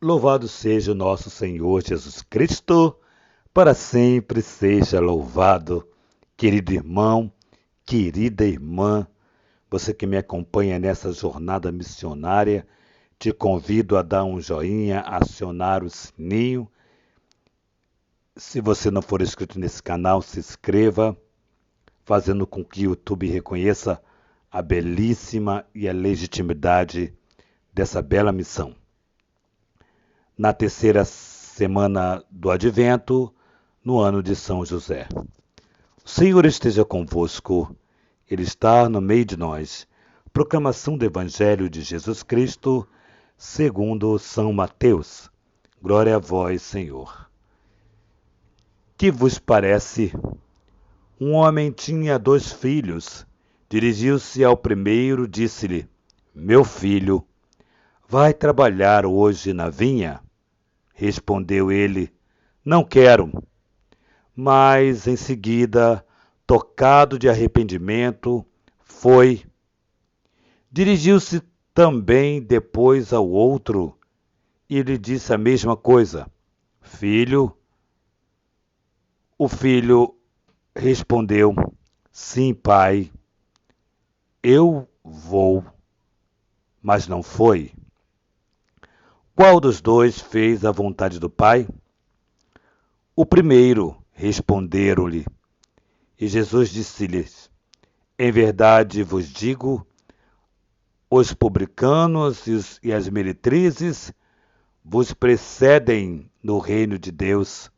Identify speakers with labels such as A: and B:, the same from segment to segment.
A: Louvado seja o nosso Senhor Jesus Cristo, para sempre seja louvado. Querido irmão, querida irmã, você que me acompanha nessa jornada missionária, te convido a dar um joinha, acionar o sininho. Se você não for inscrito nesse canal, se inscreva, fazendo com que o YouTube reconheça a belíssima e a legitimidade dessa bela missão. Na terceira semana do Advento, no ano de São José. O Senhor esteja convosco, Ele está no meio de nós. Proclamação do Evangelho de Jesus Cristo, segundo São Mateus. Glória a vós, Senhor. Que vos parece? Um homem tinha 2 filhos. Dirigiu-se ao primeiro, disse-lhe: Meu filho, vai trabalhar hoje na vinha? Respondeu ele: Não quero. Mas em seguida, tocado de arrependimento, foi. Dirigiu-se também depois ao outro e lhe disse a mesma coisa. Filho. O filho respondeu: Sim, pai, eu vou. Mas não foi. Qual dos 2 fez a vontade do pai? O primeiro, responderam-lhe. E Jesus disse-lhes: Em verdade vos digo, os publicanos e as meretrizes vos precedem no reino de Deus.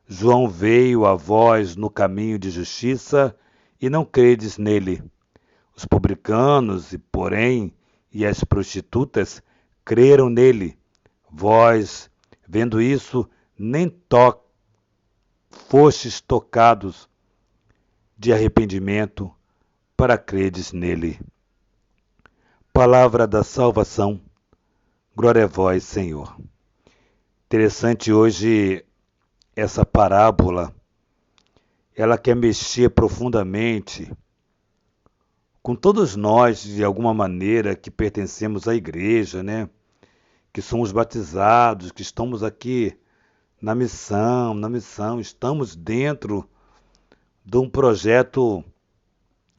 A: João veio a vós no caminho de justiça e não credes nele. Os publicanos, porém, e as prostitutas creram nele. Vós, vendo isso, nem fostes tocados de arrependimento para credes nele. Palavra da salvação. Glória a vós, Senhor. Interessante hoje essa parábola. Ela quer mexer profundamente com todos nós, de alguma maneira, que pertencemos à igreja, né? Que somos batizados, que estamos aqui na missão, estamos dentro de um projeto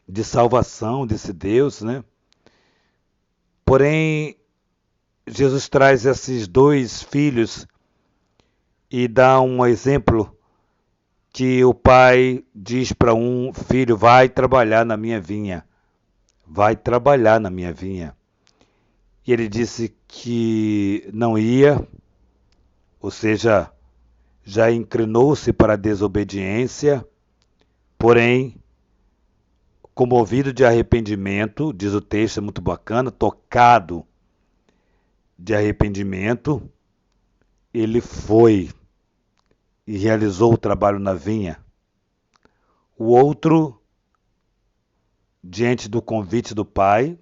A: de salvação desse Deus, né? Porém, Jesus traz esses 2 filhos e dá um exemplo que o pai diz para um filho: vai trabalhar na minha vinha. Vai trabalhar na minha vinha. E ele disse que não ia, ou seja, já inclinou-se para a desobediência, porém, comovido de arrependimento, diz o texto, é muito bacana, tocado de arrependimento, ele foi e realizou o trabalho na vinha. O outro, diante do convite do pai,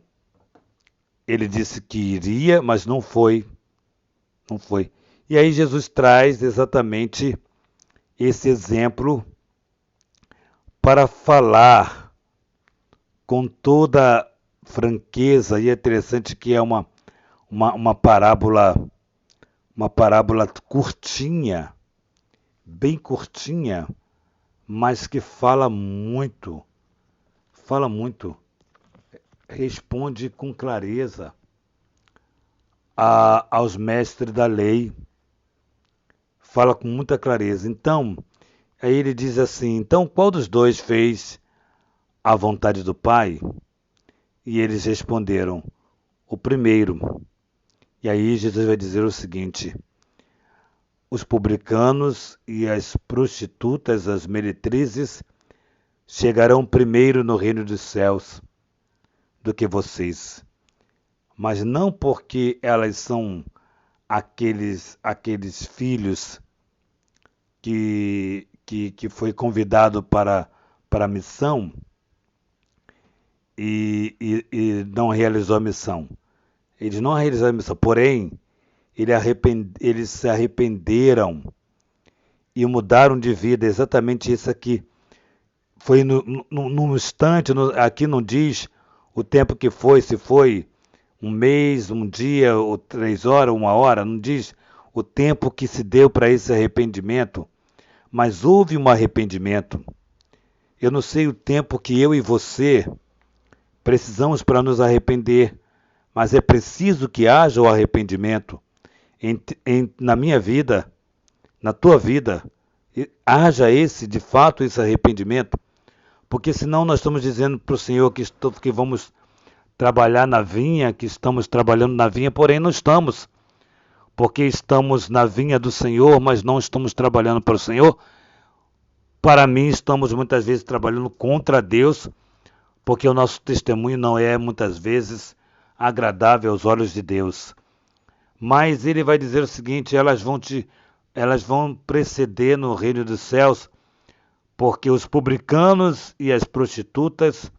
A: ele disse que iria, mas não foi. Não foi. E aí Jesus traz exatamente esse exemplo para falar com toda franqueza, e é interessante que é uma parábola curtinha, bem curtinha, mas que fala muito, responde com clareza aos mestres da lei, fala com muita clareza. Então, aí ele diz assim: então qual dos 2 fez a vontade do Pai? E eles responderam: o primeiro. E aí Jesus vai dizer o seguinte: os publicanos e as prostitutas, as meretrizes, chegarão primeiro no reino dos céus do que vocês. Mas não porque elas são aqueles filhos que foi convidado para a missão e não realizou a missão. Eles não realizaram a missão, porém, eles se arrependeram e mudaram de vida. Exatamente isso aqui. Foi num instante, aqui não diz o tempo que foi, se foi um mês, um dia, ou 3 horas, 1 hora, não diz o tempo que se deu para esse arrependimento, mas houve um arrependimento. Eu não sei o tempo que eu e você precisamos para nos arrepender, mas é preciso que haja o arrependimento na minha vida, na tua vida, haja de fato, esse arrependimento, porque senão nós estamos dizendo para o Senhor que vamos trabalhar na vinha, que estamos trabalhando na vinha, porém não estamos, porque estamos na vinha do Senhor, mas não estamos trabalhando para o Senhor. Para mim, estamos muitas vezes trabalhando contra Deus, porque o nosso testemunho não é muitas vezes agradável aos olhos de Deus. Mas ele vai dizer o seguinte: elas vão preceder no reino dos céus, porque os publicanos e as prostitutas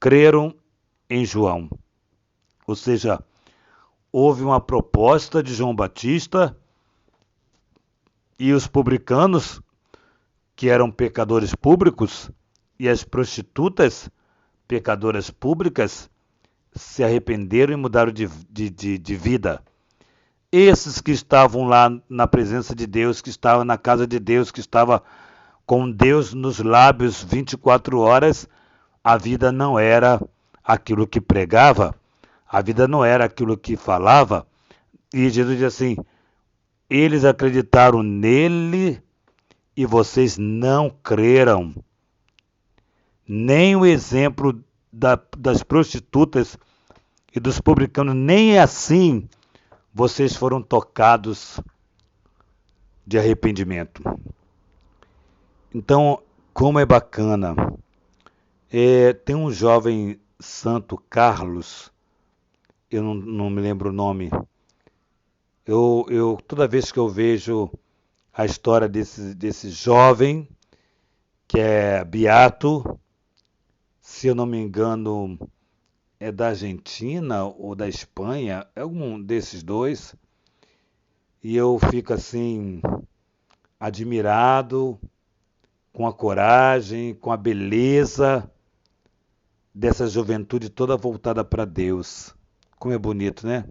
A: creram em João. Ou seja, houve uma proposta de João Batista e os publicanos, que eram pecadores públicos, e as prostitutas, pecadoras públicas, se arrependeram e mudaram de vida. Esses que estavam lá na presença de Deus, que estavam na casa de Deus, que estavam com Deus nos lábios 24 horas, a vida não era aquilo que pregava, a vida não era aquilo que falava. E Jesus diz assim: eles acreditaram nele e vocês não creram. Nem o exemplo das prostitutas e dos publicanos, nem assim vocês foram tocados de arrependimento. Então, como é bacana. Tem um jovem santo, Carlos, eu não me lembro o nome. Toda vez que eu vejo a história desse jovem, que é beato, se eu não me engano, é da Argentina ou da Espanha, é algum desses dois, e eu fico assim, admirado com a coragem, com a beleza dessa juventude toda voltada para Deus. Como é bonito, né?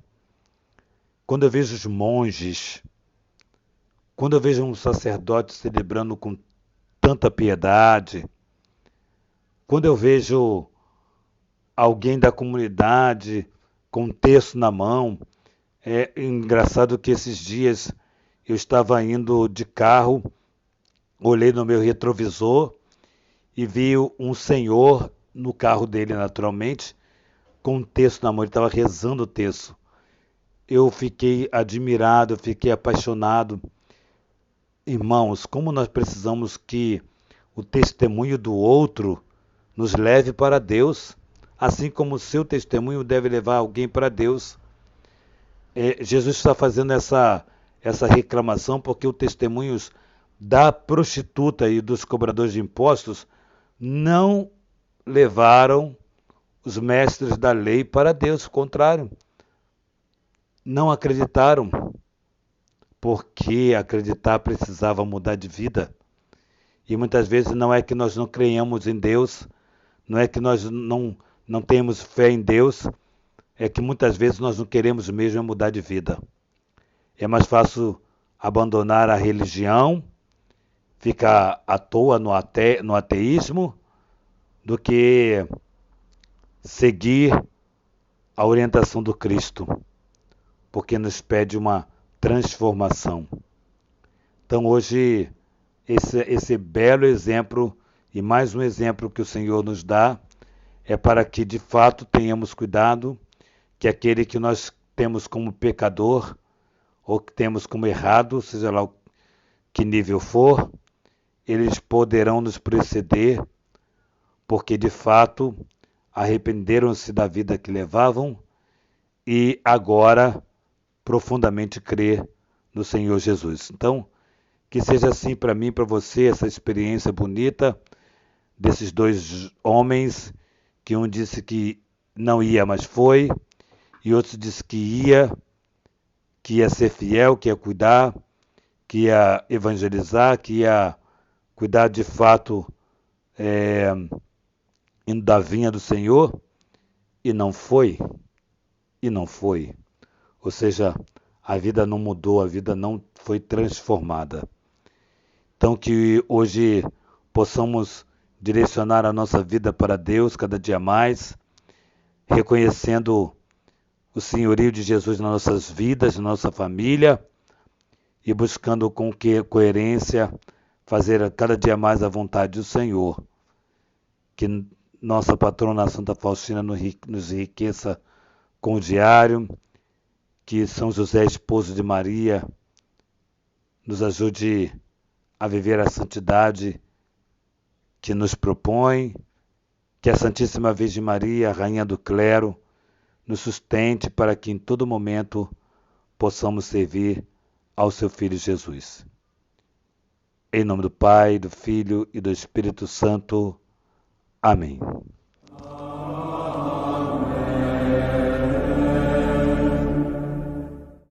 A: Quando eu vejo os monges, quando eu vejo um sacerdote celebrando com tanta piedade, quando eu vejo alguém da comunidade com um terço na mão, é engraçado que esses dias eu estava indo de carro, olhei no meu retrovisor e vi um senhor no carro dele, naturalmente, com um terço na mão. Ele estava rezando o terço. Eu fiquei admirado, eu fiquei apaixonado. Irmãos, como nós precisamos que o testemunho do outro nos leve para Deus, assim como o seu testemunho deve levar alguém para Deus. Jesus está fazendo essa reclamação porque os testemunhos da prostituta e dos cobradores de impostos não levaram os mestres da lei para Deus, ao contrário. Não acreditaram, porque acreditar precisava mudar de vida. E muitas vezes não é que nós não creiamos em Deus, não é que nós não temos fé em Deus, é que muitas vezes nós não queremos mesmo mudar de vida. É mais fácil abandonar a religião, ficar à toa no ateísmo, do que seguir a orientação do Cristo, porque nos pede uma transformação. Então hoje, esse belo exemplo, e mais um exemplo que o Senhor nos dá, é para que de fato tenhamos cuidado, que aquele que nós temos como pecador, ou que temos como errado, seja lá que nível for, eles poderão nos preceder, porque de fato arrependeram-se da vida que levavam e agora profundamente crê no Senhor Jesus. Então, que seja assim para mim e para você, essa experiência bonita desses dois homens, que um disse que não ia, mas foi, e outro disse que ia ser fiel, que ia cuidar, que ia evangelizar, que ia cuidar de fato indo da vinha do Senhor, e não foi. Ou seja, a vida não mudou, a vida não foi transformada. Então que hoje possamos direcionar a nossa vida para Deus cada dia mais, reconhecendo o senhorio de Jesus nas nossas vidas, na nossa família, e buscando com coerência fazer cada dia mais a vontade do Senhor. Que nossa patrona Santa Faustina nos enriqueça com o diário, que São José, esposo de Maria, nos ajude a viver a santidade que nos propõe, que a Santíssima Virgem Maria, Rainha do Clero, nos sustente para que em todo momento possamos servir ao seu Filho Jesus. Em nome do Pai, do Filho e do Espírito Santo. Amém.